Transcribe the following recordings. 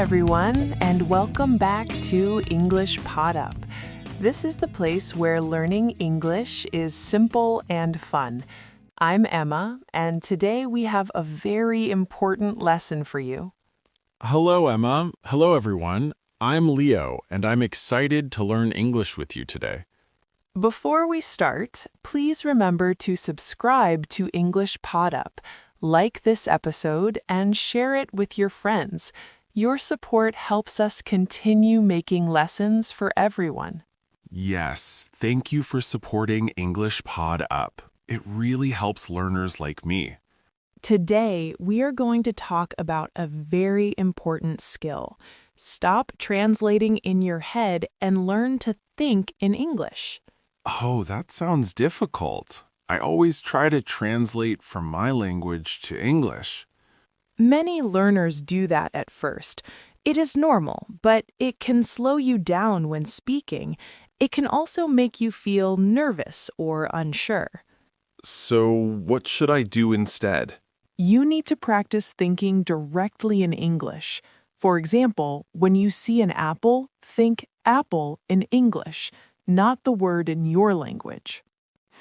everyone, and welcome back to English Pod Up. This is the place where learning English is simple and fun. I'm Emma, and today we have a very important lesson for you. Hello, Emma. Hello, everyone. I'm Leo, and I'm excited to learn English with you today. Before we start, please remember to subscribe to English Pod Up, like this episode, and share it with your friends. Your support helps us continue making lessons for everyone. Yes, thank you for supporting English Pod Up. It really helps learners like me. Today, we are going to talk about a very important skill. Stop translating in your head and learn to think in English. Oh, that sounds difficult. I always try to translate from my language to English. Many learners do that at first. It is normal, but it can slow you down when speaking. It can also make you feel nervous or unsure. So, what should I do instead? You need to practice thinking directly in English. For example, when you see an apple, think apple in English, not the word in your language.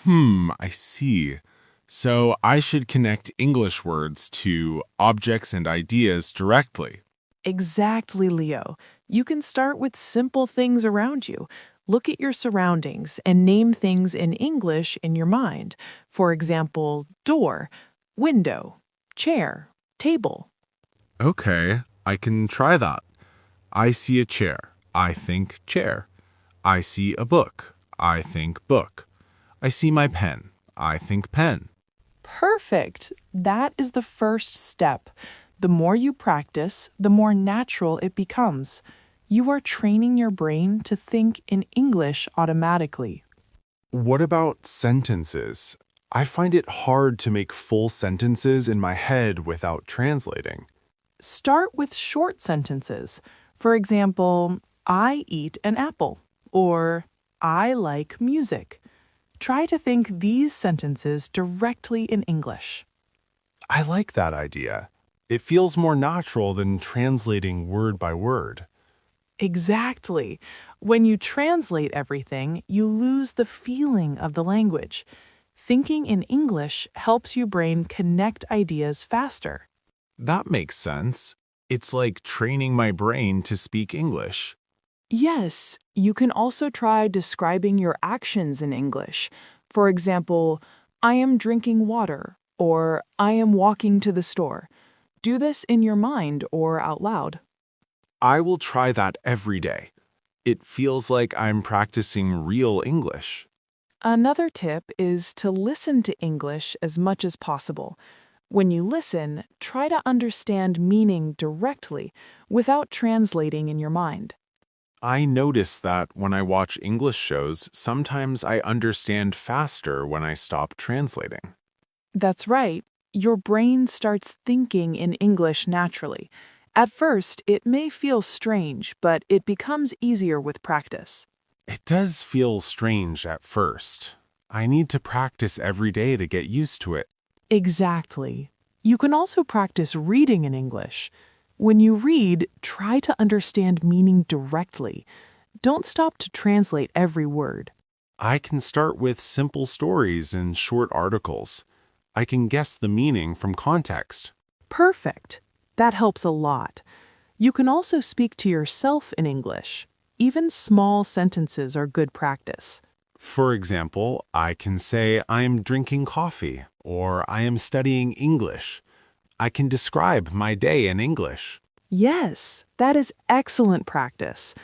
I see. So, I should connect English words to objects and ideas directly. Exactly, Leo. You can start with simple things around you. Look at your surroundings and name things in English in your mind. For example, door, window, chair, table. Okay, I can try that. I see a chair. I think chair. I see a book. I think book. I see my pen. I think pen. Perfect! That is the first step. The more you practice, the more natural it becomes. You are training your brain to think in English automatically. What about sentences? I find it hard to make full sentences in my head without translating. Start with short sentences. For example, I eat an apple, or I like music. Try to think these sentences directly in English. I like that idea. It feels more natural than translating word by word. Exactly. When you translate everything, you lose the feeling of the language. Thinking in English helps your brain connect ideas faster. That makes sense. It's like training my brain to speak English. Yes, you can also try describing your actions in English. For example, I am drinking water, or I am walking to the store. Do this in your mind or out loud. I will try that every day. It feels like I'm practicing real English. Another tip is to listen to English as much as possible. When you listen, try to understand meaning directly without translating in your mind. I notice that when I watch English shows, sometimes I understand faster when I stop translating. That's right. Your brain starts thinking in English naturally. At first, it may feel strange, but it becomes easier with practice. It does feel strange at first. I need to practice every day to get used to it. Exactly. You can also practice reading in English. When you read, try to understand meaning directly. Don't stop to translate every word. I can start with simple stories and short articles. I can guess the meaning from context. Perfect. That helps a lot. You can also speak to yourself in English. Even small sentences are good practice. For example, I can say I am drinking coffee or I am studying English. I can describe my day in English. Yes, that is excellent practice.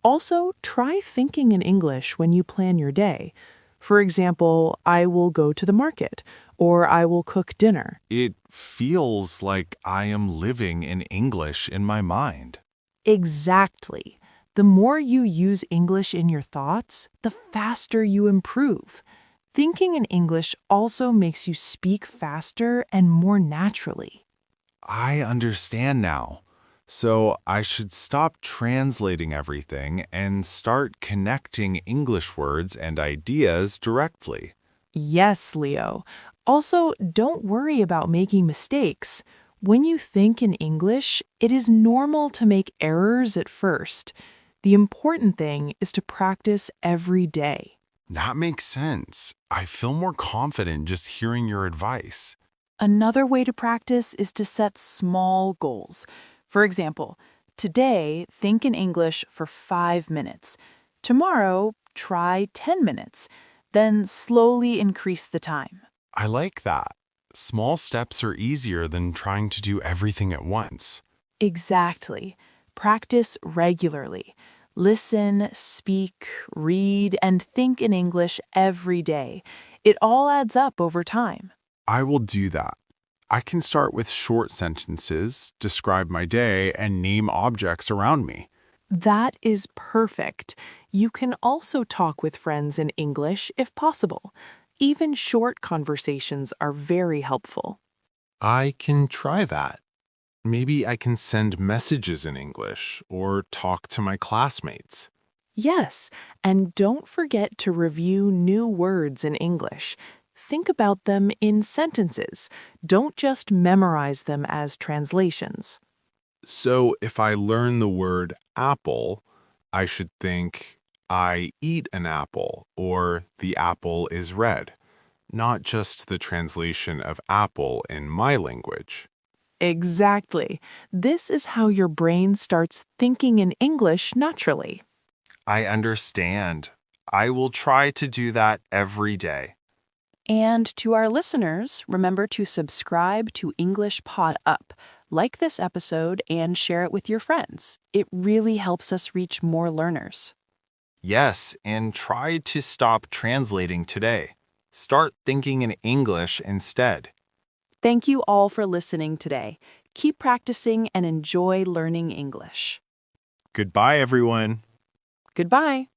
Also, try thinking in English when you plan your day. For example, I will go to the market, or I will cook dinner. It feels like I am living in English in my mind. Exactly. The more you use English in your thoughts, the faster you improve. Thinking in English also makes you speak faster and more naturally. I understand now. So I should stop translating everything and start connecting English words and ideas directly. Yes, Leo. Also, don't worry about making mistakes. When you think in English, it is normal to make errors at first. The important thing is to practice every day. That makes sense. I feel more confident just hearing your advice. Another way to practice is to set small goals. For example, today, think in English for 5 minutes. Tomorrow, try 10 minutes. Then slowly increase the time. I like that. Small steps are easier than trying to do everything at once. Exactly. Practice regularly. Listen, speak, read, and think in English every day. It all adds up over time. I will do that. I can start with short sentences, describe my day, and name objects around me. That is perfect. You can also talk with friends in English if possible. Even short conversations are very helpful. I can try that. Maybe I can send messages in English or talk to my classmates. Yes, and don't forget to review new words in English. Think about them in sentences. Don't just memorize them as translations. So if I learn the word apple, I should think, I eat an apple, or the apple is red, not just the translation of apple in my language. Exactly. This is how your brain starts thinking in English naturally. I understand. I will try to do that every day. And to our listeners, remember to subscribe to English Pod Up. Like this episode and share it with your friends. It really helps us reach more learners. Yes, and try to stop translating today. Start thinking in English instead. Thank you all for listening today. Keep practicing and enjoy learning English. Goodbye, everyone. Goodbye.